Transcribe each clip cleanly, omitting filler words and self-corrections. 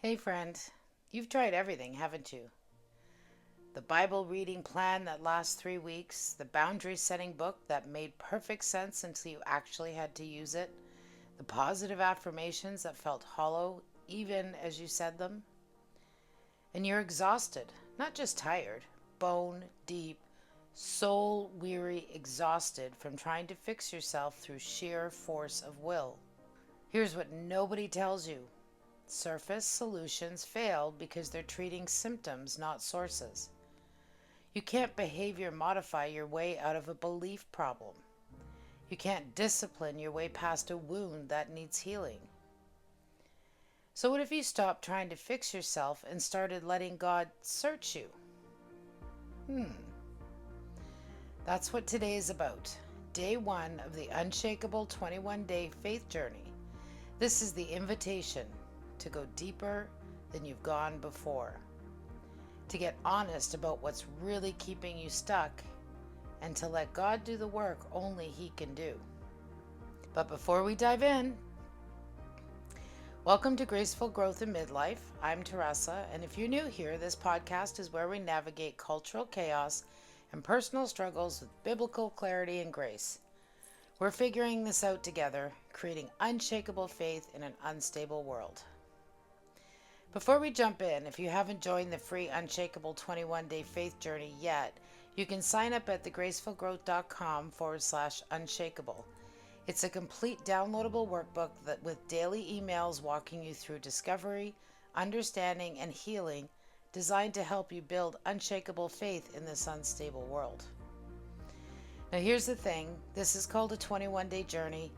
Hey friend, you've tried everything, haven't you? The Bible reading plan that lasts 3 weeks, the boundary setting book that made perfect sense until you actually had to use it, the positive affirmations that felt hollow even as you said them. And you're exhausted, not just tired, bone deep, soul weary, exhausted from trying to fix yourself through sheer force of will. Here's what nobody tells you: surface solutions fail because they're treating symptoms, not sources. You can't behavior modify your way out of a belief problem. You can't discipline your way past a wound that needs healing. So, what if you stopped trying to fix yourself and started letting God search you? That's what today is about. Day one of the Unshakable 21-day faith journey. This is the invitation to go deeper than you've gone before, to get honest about what's really keeping you stuck, and to let God do the work only He can do. But before we dive in, welcome to Graceful Growth in Midlife. I'm Teresa, and if you're new here, this podcast is where we navigate cultural chaos and personal struggles with biblical clarity and grace. We're figuring this out together, creating unshakable faith in an unstable world. Before we jump in, if you haven't joined the free Unshakable 21-day faith journey yet, you can sign up at thegracefulgrowth.com/unshakable. It's a complete downloadable workbook with daily emails walking you through discovery, understanding, and healing, designed to help you build unshakable faith in this unstable world. Now here's the thing, this is called a 21-day journey,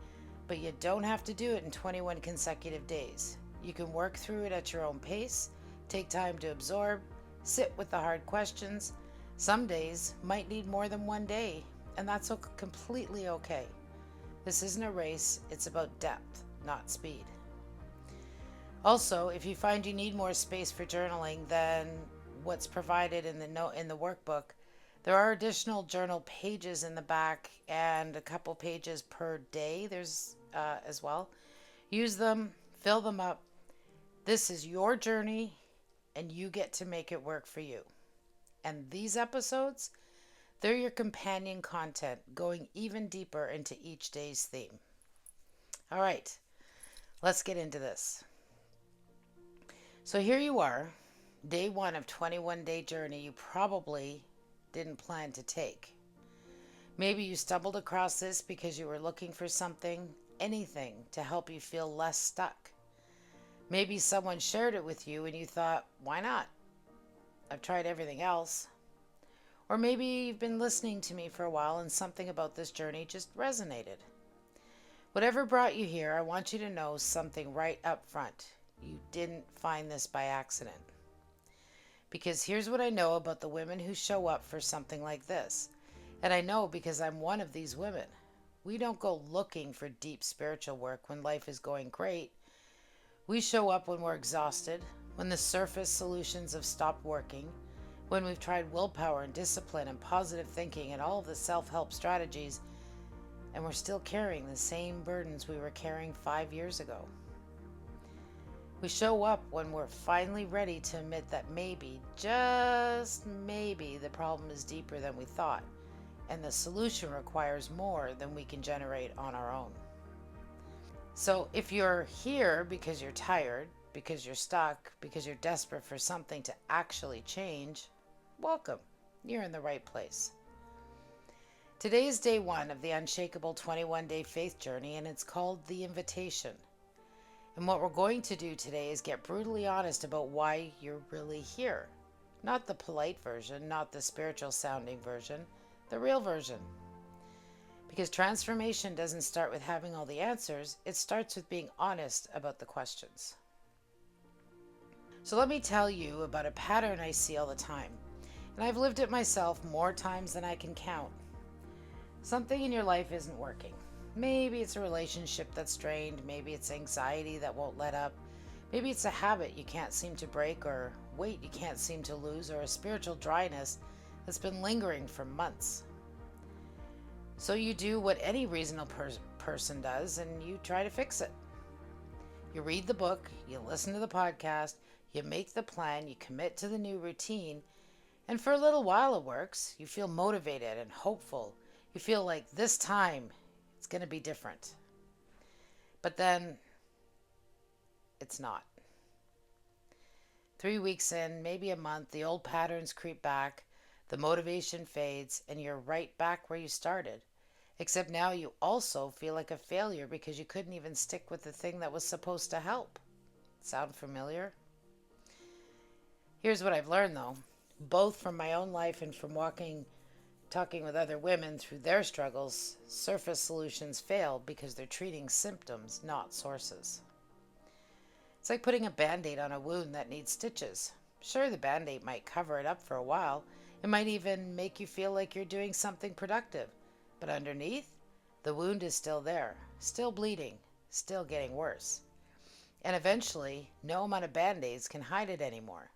but you don't have to do it in 21 consecutive days. You can work through it at your own pace, take time to absorb, sit with the hard questions. Some days might need more than one day, and that's completely okay. This isn't a race, it's about depth, not speed. Also, if you find you need more space for journaling than what's provided in the workbook, there are additional journal pages in the back and a couple pages per day there's as well. Use them, fill them up. This is your journey, and you get to make it work for you. And these episodes, they're your companion content, going even deeper into each day's theme. All right, let's get into this. So here you are, day one of 21-day journey you probably didn't plan to take. Maybe you stumbled across this because you were looking for something, anything, to help you feel less stuck. Maybe someone shared it with you and you thought, why not? I've tried everything else. Or maybe you've been listening to me for a while and something about this journey just resonated. Whatever brought you here, I want you to know something right up front. You didn't find this by accident. Because here's what I know about the women who show up for something like this. And I know because I'm one of these women. We don't go looking for deep spiritual work when life is going great. We show up when we're exhausted, when the surface solutions have stopped working, when we've tried willpower and discipline and positive thinking and all of the self-help strategies, and we're still carrying the same burdens we were carrying 5 years ago. We show up when we're finally ready to admit that maybe, just maybe, the problem is deeper than we thought, and the solution requires more than we can generate on our own. So if you're here because you're tired, because you're stuck, because you're desperate for something to actually change, welcome. You're in the right place. Today is day one of the Unshakable 21-day faith journey, and it's called The Invitation. And what we're going to do today is get brutally honest about why you're really here. Not the polite version, not the spiritual sounding version, the real version. Because transformation doesn't start with having all the answers, it starts with being honest about the questions. So let me tell you about a pattern I see all the time, and I've lived it myself more times than I can count. Something in your life isn't working. Maybe it's a relationship that's strained, maybe it's anxiety that won't let up, maybe it's a habit you can't seem to break, or weight you can't seem to lose, or a spiritual dryness that's been lingering for months. So you do what any reasonable person does, and you try to fix it. You read the book, you listen to the podcast, you make the plan, you commit to the new routine, and for a little while it works. You feel motivated and hopeful. You feel like this time it's going to be different. But then it's not. 3 weeks in, maybe a month, the old patterns creep back, the motivation fades, and you're right back where you started. Except now you also feel like a failure because you couldn't even stick with the thing that was supposed to help. Sound familiar? Here's what I've learned though, both from my own life and from talking with other women through their struggles. Surface solutions fail because they're treating symptoms, not sources. It's like putting a band-aid on a wound that needs stitches. Sure, the band-aid might cover it up for a while. It might even make you feel like you're doing something productive. But underneath, the wound is still there, still bleeding, still getting worse. And eventually, no amount of band-aids can hide it anymore.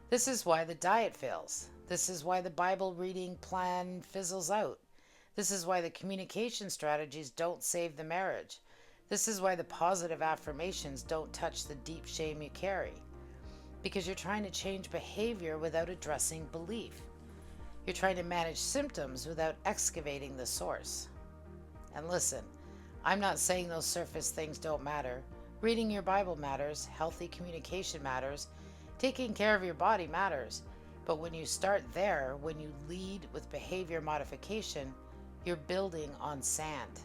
This is why the diet fails. This is why the Bible reading plan fizzles out. This is why the communication strategies don't save the marriage. This is why the positive affirmations don't touch the deep shame you carry. Because you're trying to change behavior without addressing belief. You're trying to manage symptoms without excavating the source. And listen, I'm not saying those surface things don't matter. Reading your Bible matters, healthy communication matters, taking care of your body matters. But when you start there, when you lead with behavior modification, you're building on sand.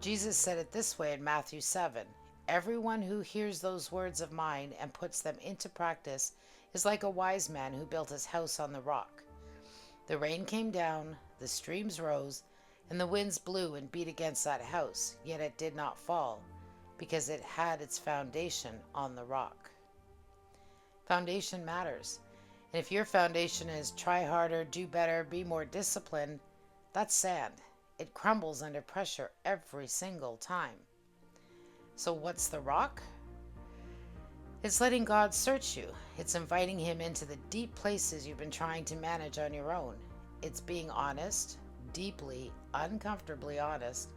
Jesus said it this way in Matthew 7. Everyone who hears those words of mine and puts them into practice is like a wise man who built his house on the rock. The rain came down, the streams rose, and the winds blew and beat against that house, yet it did not fall, because it had its foundation on the rock. Foundation matters. And if your foundation is try harder, do better, be more disciplined, that's sand. It crumbles under pressure every single time. So what's the rock? It's letting God search you. It's inviting Him into the deep places you've been trying to manage on your own. It's being honest, deeply, uncomfortably honest,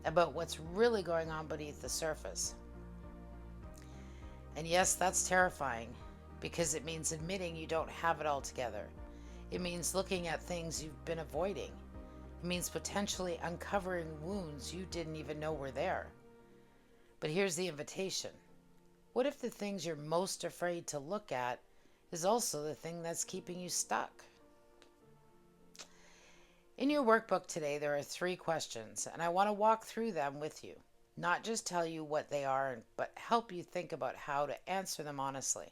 about what's really going on beneath the surface. And yes, that's terrifying, because it means admitting you don't have it all together. It means looking at things you've been avoiding. It means potentially uncovering wounds you didn't even know were there. But here's the invitation. What if the things you're most afraid to look at is also the thing that's keeping you stuck? In your workbook today, there are 3 questions, and I want to walk through them with you. Not just tell you what they are, but help you think about how to answer them honestly.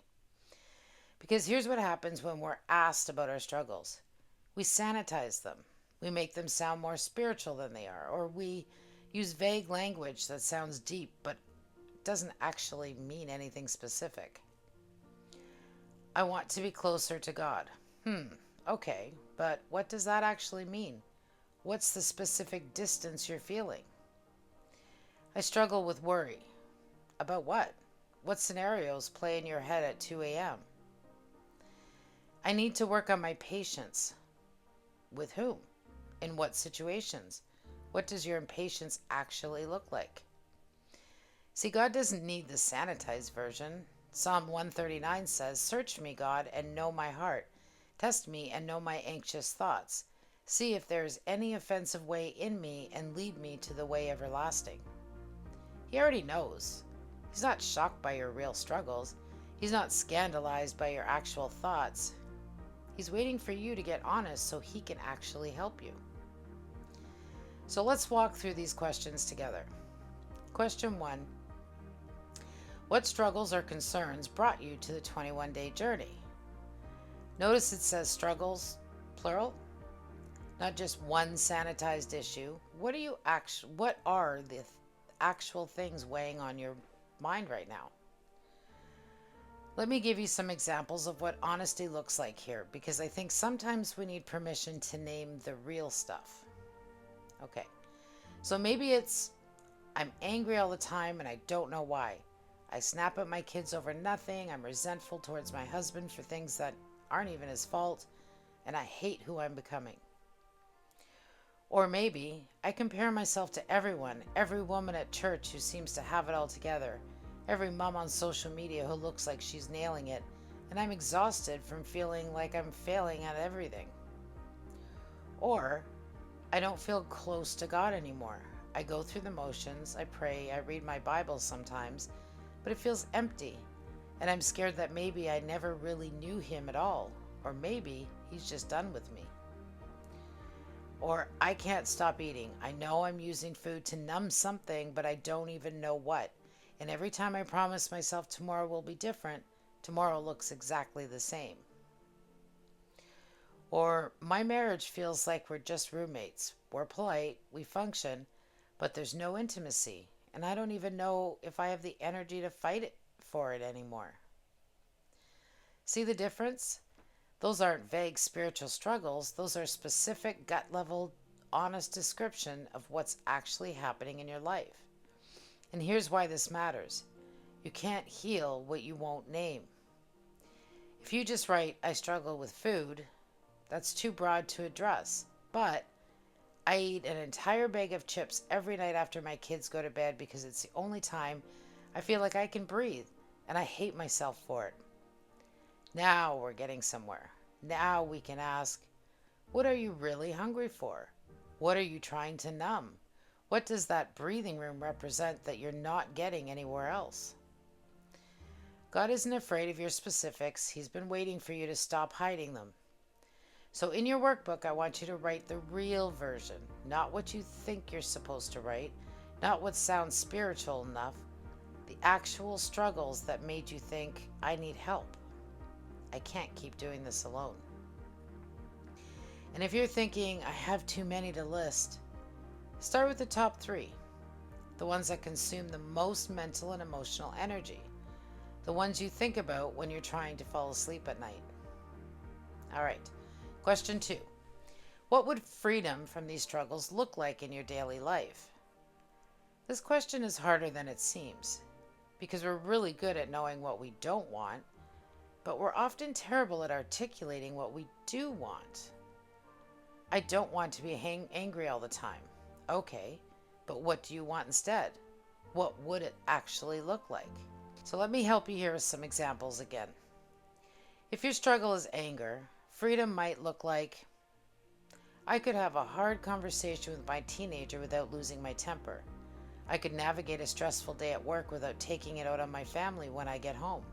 Because here's what happens when we're asked about our struggles. We sanitize them. We make them sound more spiritual than they are, or we use vague language that sounds deep but doesn't actually mean anything specific. I want to be closer to God. Okay, but what does that actually mean? What's the specific distance you're feeling? I struggle with worry. About what? What scenarios play in your head at 2 a.m.? I need to work on my patience. With whom? In what situations? What does your impatience actually look like? See, God doesn't need the sanitized version. Psalm 139 says, "Search me, God, and know my heart. Test me and know my anxious thoughts. See if there is any offensive way in me and lead me to the way everlasting." He already knows. He's not shocked by your real struggles. He's not scandalized by your actual thoughts. He's waiting for you to get honest so He can actually help you. So let's walk through these questions together. Question 1. What struggles or concerns brought you to the 21-day journey? Notice it says struggles, plural, not just one sanitized issue. What are the actual things weighing on your mind right now? Let me give you some examples of what honesty looks like here, because I think sometimes we need permission to name the real stuff. Okay, so maybe it's, I'm angry all the time and I don't know why. I snap at my kids over nothing. I'm resentful towards my husband for things that aren't even his fault, and I hate who I'm becoming. Or maybe I compare myself to everyone, every woman at church who seems to have it all together, every mom on social media who looks like she's nailing it, and I'm exhausted from feeling like I'm failing at everything. Or I don't feel close to God anymore. I go through the motions, I pray, I read my Bible sometimes, but it feels empty, and I'm scared that maybe I never really knew Him at all, or maybe He's just done with me. Or I can't stop eating. I know I'm using food to numb something, but I don't even know what. And every time I promise myself tomorrow will be different, tomorrow looks exactly the same. Or my marriage feels like we're just roommates. We're polite, we function, but there's no intimacy, and I don't even know if I have the energy to fight it for it anymore. See the difference? Those aren't vague spiritual struggles, those are specific gut level, honest description of what's actually happening in your life. And here's why this matters. You can't heal what you won't name. If you just write, I struggle with food, that's too broad to address. But I eat an entire bag of chips every night after my kids go to bed because it's the only time I feel like I can breathe, and I hate myself for it. Now we're getting somewhere. Now we can ask, what are you really hungry for? What are you trying to numb? What does that breathing room represent that you're not getting anywhere else? God isn't afraid of your specifics. He's been waiting for you to stop hiding them. So in your workbook, I want you to write the real version, not what you think you're supposed to write, not what sounds spiritual enough, the actual struggles that made you think, I need help. I can't keep doing this alone. And if you're thinking, I have too many to list, start with the top 3, the ones that consume the most mental and emotional energy, the ones you think about when you're trying to fall asleep at night. All right. Question 2. What would freedom from these struggles look like in your daily life? This question is harder than it seems, because we're really good at knowing what we don't want, but we're often terrible at articulating what we do want. I don't want to be angry all the time. Okay, but what do you want instead? What would it actually look like? So let me help you here with some examples again. If your struggle is anger, freedom might look like, I could have a hard conversation with my teenager without losing my temper. I could navigate a stressful day at work without taking it out on my family when I get home.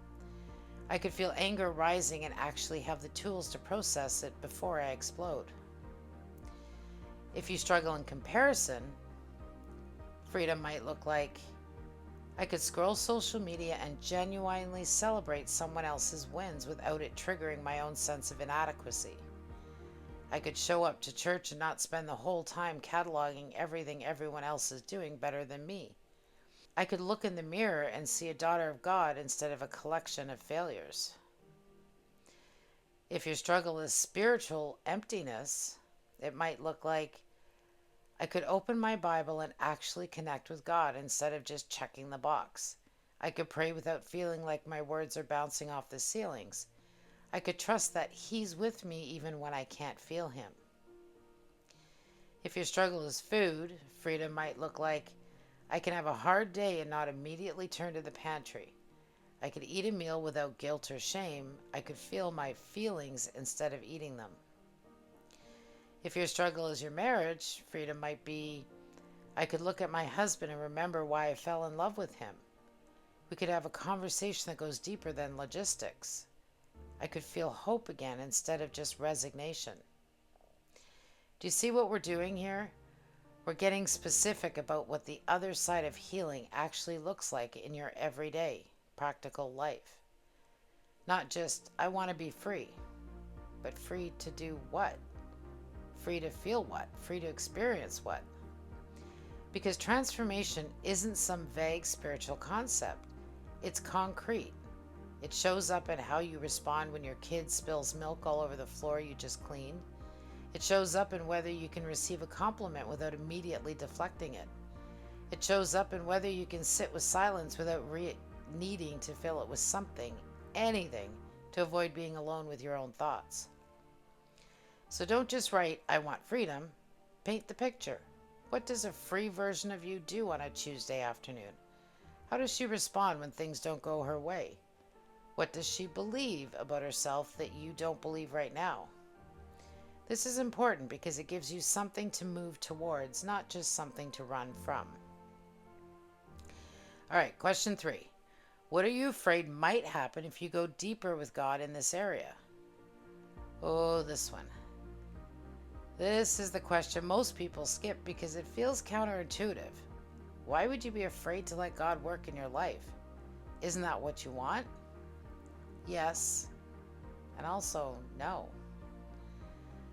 I could feel anger rising and actually have the tools to process it before I explode. If you struggle in comparison, freedom might look like, I could scroll social media and genuinely celebrate someone else's wins without it triggering my own sense of inadequacy. I could show up to church and not spend the whole time cataloging everything everyone else is doing better than me. I could look in the mirror and see a daughter of God instead of a collection of failures. If your struggle is spiritual emptiness, it might look like, I could open my Bible and actually connect with God instead of just checking the box. I could pray without feeling like my words are bouncing off the ceilings. I could trust that He's with me even when I can't feel Him. If your struggle is food, freedom might look like, I can have a hard day and not immediately turn to the pantry. I could eat a meal without guilt or shame. I could feel my feelings instead of eating them. If your struggle is your marriage, freedom might be, I could look at my husband and remember why I fell in love with him. We could have a conversation that goes deeper than logistics. I could feel hope again instead of just resignation. Do you see what we're doing here? We're getting specific about what the other side of healing actually looks like in your everyday, practical life. Not just, I want to be free, but free to do what? Free to feel what? Free to experience what? Because transformation isn't some vague spiritual concept. It's concrete. It shows up in how you respond when your kid spills milk all over the floor you just cleaned. It shows up in whether you can receive a compliment without immediately deflecting it. It shows up in whether you can sit with silence without needing to fill it with something, anything, to avoid being alone with your own thoughts. So don't just write, I want freedom. paint the picture. What does a free version of you do on a Tuesday afternoon? How does she respond when things don't go her way? What does she believe about herself that you don't believe right now? This is important because it gives you something to move towards, not just something to run from. All right, question 3. What are you afraid might happen if you go deeper with God in this area? Oh, this one. This is the question most people skip because it feels counterintuitive. Why would you be afraid to let God work in your life? Isn't that what you want? Yes, and also no.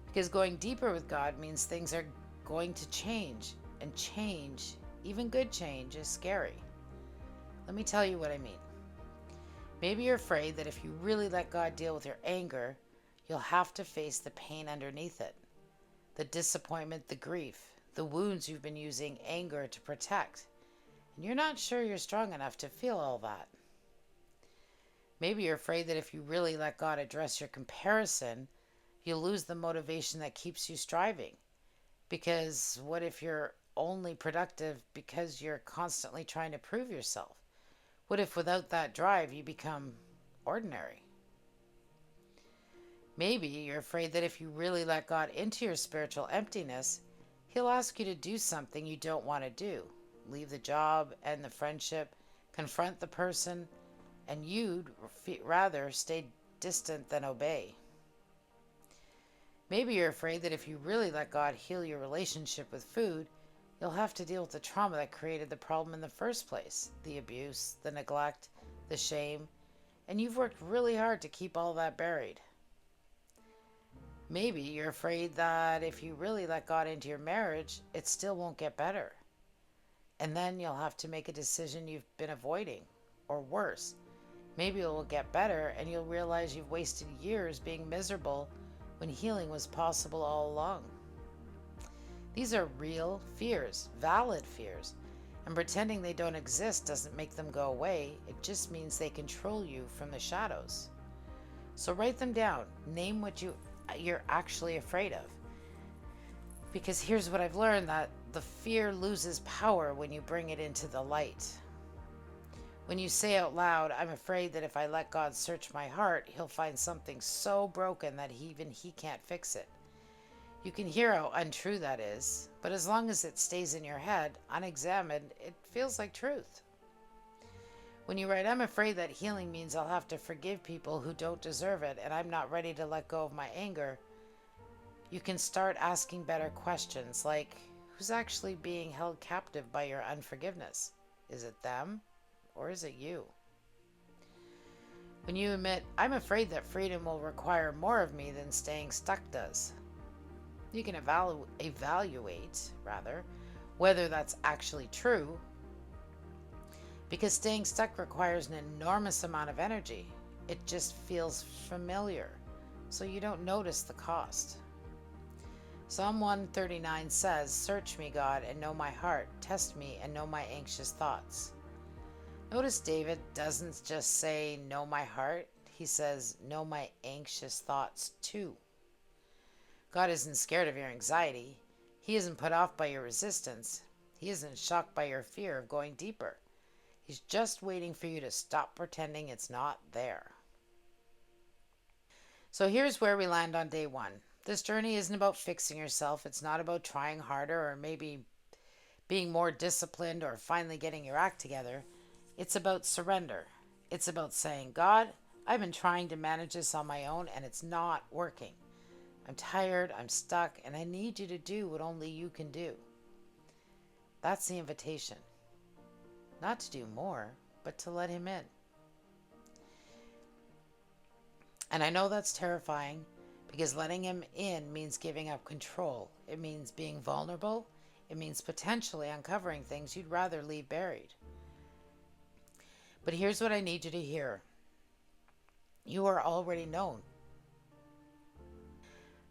Because going deeper with God means things are going to change, and change, even good change, is scary. Let me tell you what I mean. Maybe you're afraid that if you really let God deal with your anger, you'll have to face the pain underneath it, the disappointment, the grief, the wounds you've been using anger to protect, and you're not sure you're strong enough to feel all that. Maybe you're afraid that if you really let God address your comparison, you'll lose the motivation that keeps you striving. Because what if you're only productive because you're constantly trying to prove yourself? What if without that drive you become ordinary? Maybe you're afraid that if you really let God into your spiritual emptiness, He'll ask you to do something you don't want to do. Leave the job, end the friendship, confront the person, and you'd rather stay distant than obey. Maybe you're afraid that if you really let God heal your relationship with food, you'll have to deal with the trauma that created the problem in the first place, the abuse, the neglect, the shame, and you've worked really hard to keep all that buried. Maybe you're afraid that if you really let God into your marriage, it still won't get better. And then you'll have to make a decision you've been avoiding, or worse. Maybe it will get better and you'll realize you've wasted years being miserable when healing was possible all along. These are real fears, valid fears, and pretending they don't exist doesn't make them go away. It just means they control you from the shadows. So write them down. Name what you're actually afraid of. Because here's what I've learned, that the fear loses power when you bring it into the light. When you say out loud, I'm afraid that if I let God search my heart, He'll find something so broken that even He can't fix it. You can hear how untrue that is, but as long as it stays in your head, unexamined, it feels like truth. When you write, I'm afraid that healing means I'll have to forgive people who don't deserve it, and I'm not ready to let go of my anger, you can start asking better questions like, who's actually being held captive by your unforgiveness? Is it them? Or is it you? When you admit, I'm afraid that freedom will require more of me than staying stuck does, you can evaluate whether that's actually true, because staying stuck requires an enormous amount of energy. It just feels familiar, so you don't notice the cost. Psalm 139 says, search me, God, and know my heart. Test me and know my anxious thoughts. Notice David doesn't just say, know my heart. He says, know my anxious thoughts too. God isn't scared of your anxiety. He isn't put off by your resistance. He isn't shocked by your fear of going deeper. He's just waiting for you to stop pretending it's not there. So here's where we land on day 1. This journey isn't about fixing yourself. It's not about trying harder or maybe being more disciplined or finally getting your act together. It's about surrender. It's about saying, God, I've been trying to manage this on my own and it's not working. I'm tired, I'm stuck, and I need you to do what only you can do. That's the invitation. Not to do more, but to let Him in. And I know that's terrifying because letting Him in means giving up control. It means being vulnerable. It means potentially uncovering things you'd rather leave buried. But here's what I need you to hear. You are already known.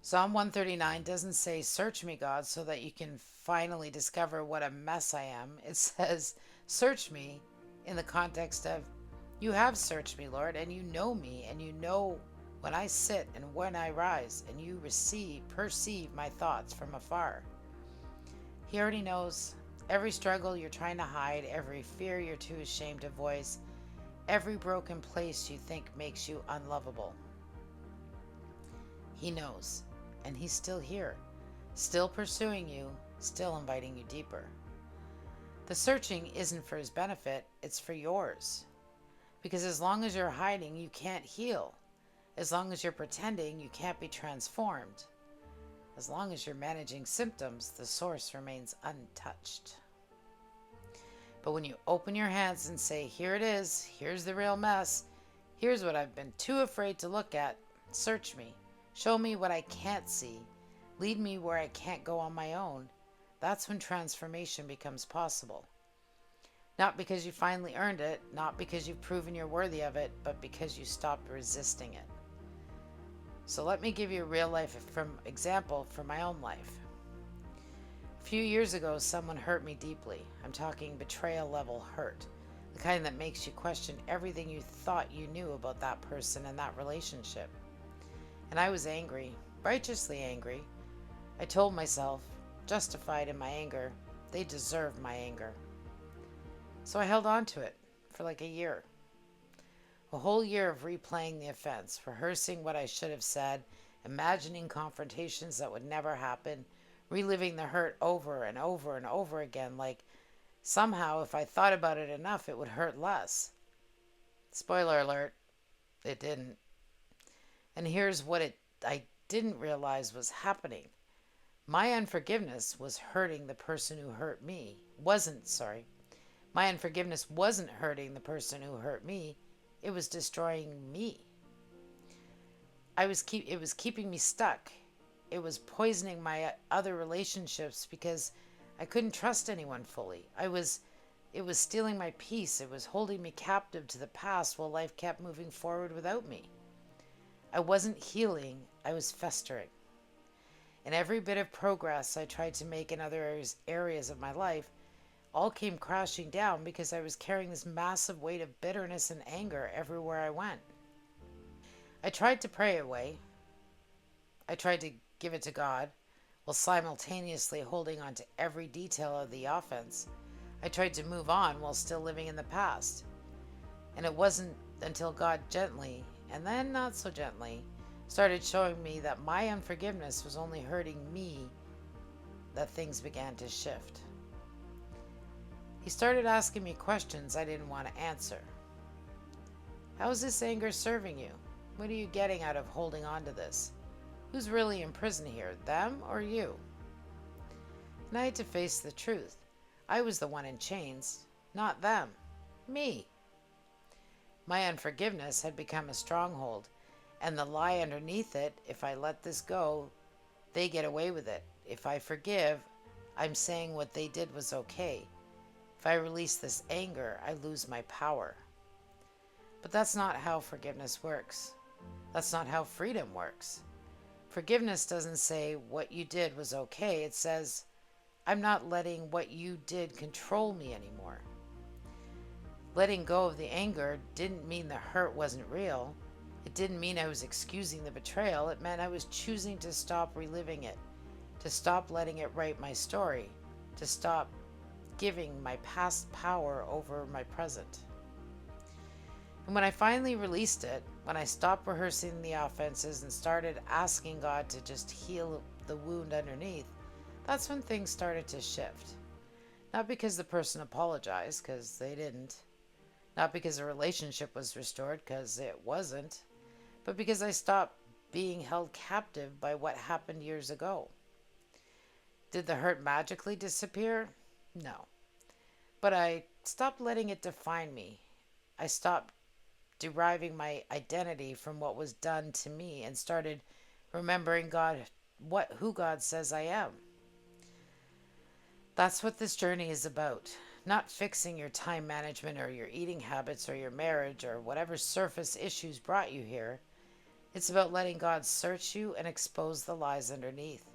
Psalm 139 doesn't say, search me, God, so that you can finally discover what a mess I am. It says, search me in the context of, you have searched me, Lord, and you know me, and you know when I sit and when I rise, and you perceive my thoughts from afar. He already knows every struggle you're trying to hide, every fear you're too ashamed to voice, every broken place you think makes you unlovable. He knows, and he's still here, still pursuing you, still inviting you deeper. The searching isn't for his benefit, it's for yours. Because as long as you're hiding, you can't heal. As long as you're pretending, you can't be transformed. As long as you're managing symptoms, the source remains untouched. But when you open your hands and say, here it is, here's the real mess, here's what I've been too afraid to look at, search me, show me what I can't see, lead me where I can't go on my own, that's when transformation becomes possible. Not because you finally earned it, not because you've proven you're worthy of it, but because you stopped resisting it. So let me give you a real life example from my own life. A few years ago, someone hurt me deeply. I'm talking betrayal level hurt, the kind that makes you question everything you thought you knew about that person and that relationship. And I was angry, righteously angry. I told myself, justified in my anger, they deserved my anger. So I held on to it for like a year. A whole year of replaying the offense, rehearsing what I should have said, imagining confrontations that would never happen, reliving the hurt over and over and over again, like somehow if I thought about it enough, it would hurt less. Spoiler alert, it didn't. And here's what I didn't realize was happening. My unforgiveness was hurting the person who hurt me. My unforgiveness wasn't hurting the person who hurt me. It was destroying me. It was keeping me stuck. It was poisoning my other relationships because I couldn't trust anyone fully. It was stealing my peace. It was holding me captive to the past while life kept moving forward without me. I wasn't healing. I was festering. And every bit of progress I tried to make in other areas of my life all came crashing down because I was carrying this massive weight of bitterness and anger everywhere I went. I tried to pray it away. I tried to give it to God while simultaneously holding on to every detail of the offense. I tried to move on while still living in the past. And it wasn't until God gently, and then not so gently, started showing me that my unforgiveness was only hurting me that things began to shift. He started asking me questions I didn't want to answer. How is this anger serving you? What are you getting out of holding on to this? Who's really in prison here, them or you? And I had to face the truth. I was the one in chains, not them, me. My unforgiveness had become a stronghold, and the lie underneath it, if I let this go, they get away with it. If I forgive, I'm saying what they did was okay. If I release this anger, I lose my power. But that's not how forgiveness works. That's not how freedom works. Forgiveness doesn't say what you did was okay. It says, I'm not letting what you did control me anymore. Letting go of the anger didn't mean the hurt wasn't real. It didn't mean I was excusing the betrayal. It meant I was choosing to stop reliving it, to stop letting it write my story, to stop giving my past power over my present. And when I finally released it, when I stopped rehearsing the offenses and started asking God to just heal the wound underneath, that's when things started to shift. Not because the person apologized, because they didn't. Not because the relationship was restored, because it wasn't. But because I stopped being held captive by what happened years ago. Did the hurt magically disappear? No. But I stopped letting it define me. I stopped deriving my identity from what was done to me and started remembering who God says I am. That's what this journey is about. Not fixing your time management or your eating habits or your marriage or whatever surface issues brought you here. It's about letting God search you and expose the lies underneath,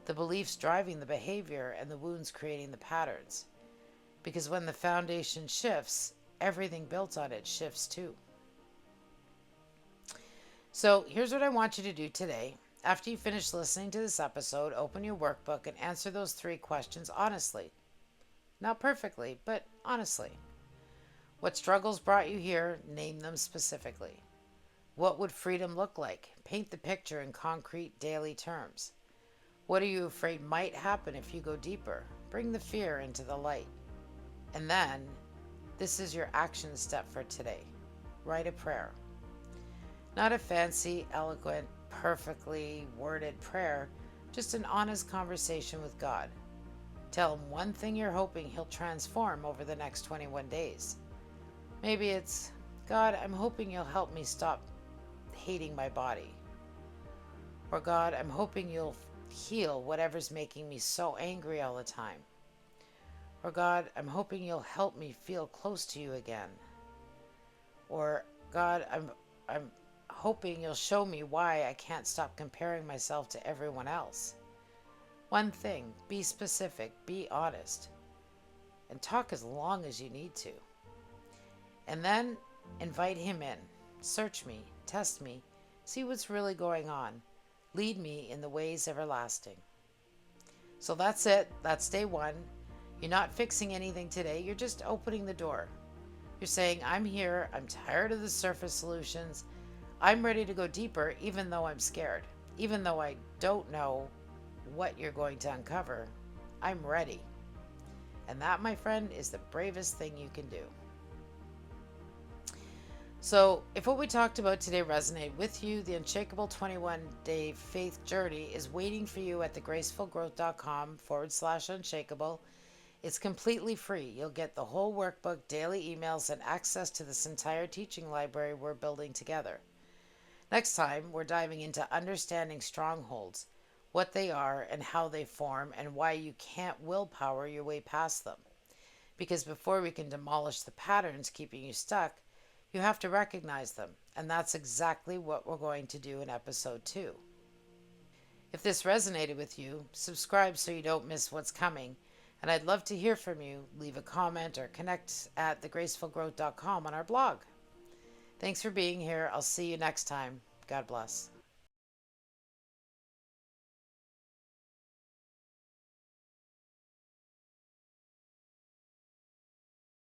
the beliefs driving the behavior and the wounds creating the patterns. Because when the foundation shifts, everything built on it shifts too. So here's what I want you to do today. After you finish listening to this episode, open your workbook and answer those 3 questions honestly. Not perfectly, but honestly. What struggles brought you here? Name them specifically. What would freedom look like? Paint the picture in concrete daily terms. What are you afraid might happen if you go deeper? Bring the fear into the light. And then, this is your action step for today. Write a prayer. Not a fancy, eloquent, perfectly worded prayer, just an honest conversation with God. Tell him one thing you're hoping he'll transform over the next 21 days. Maybe it's, God, I'm hoping you'll help me stop hating my body. Or God, I'm hoping you'll heal whatever's making me so angry all the time. Or God, I'm hoping you'll help me feel close to you again. Or God, I'm hoping you'll show me why I can't stop comparing myself to everyone else. One thing, be specific, be honest, and talk as long as you need to. And then invite him in. Search me, test me, see what's really going on. Lead me in the ways everlasting. So that's it. That's day 1. You're not fixing anything today. You're just opening the door. You're saying, I'm here. I'm tired of the surface solutions. I'm ready to go deeper, even though I'm scared. Even though I don't know what you're going to uncover, I'm ready. And that, my friend, is the bravest thing you can do. So, if what we talked about today resonated with you, the Unshakable 21-Day Faith Journey is waiting for you at thegracefulgrowth.com/unshakable. It's completely free. You'll get the whole workbook, daily emails, and access to this entire teaching library we're building together. Next time, we're diving into understanding strongholds, what they are and how they form, and why you can't willpower your way past them. Because before we can demolish the patterns keeping you stuck, you have to recognize them, and that's exactly what we're going to do in episode 2. If this resonated with you, subscribe so you don't miss what's coming, and I'd love to hear from you. Leave a comment or connect at thegracefulgrowth.com on our blog. Thanks for being here. I'll see you next time. God bless.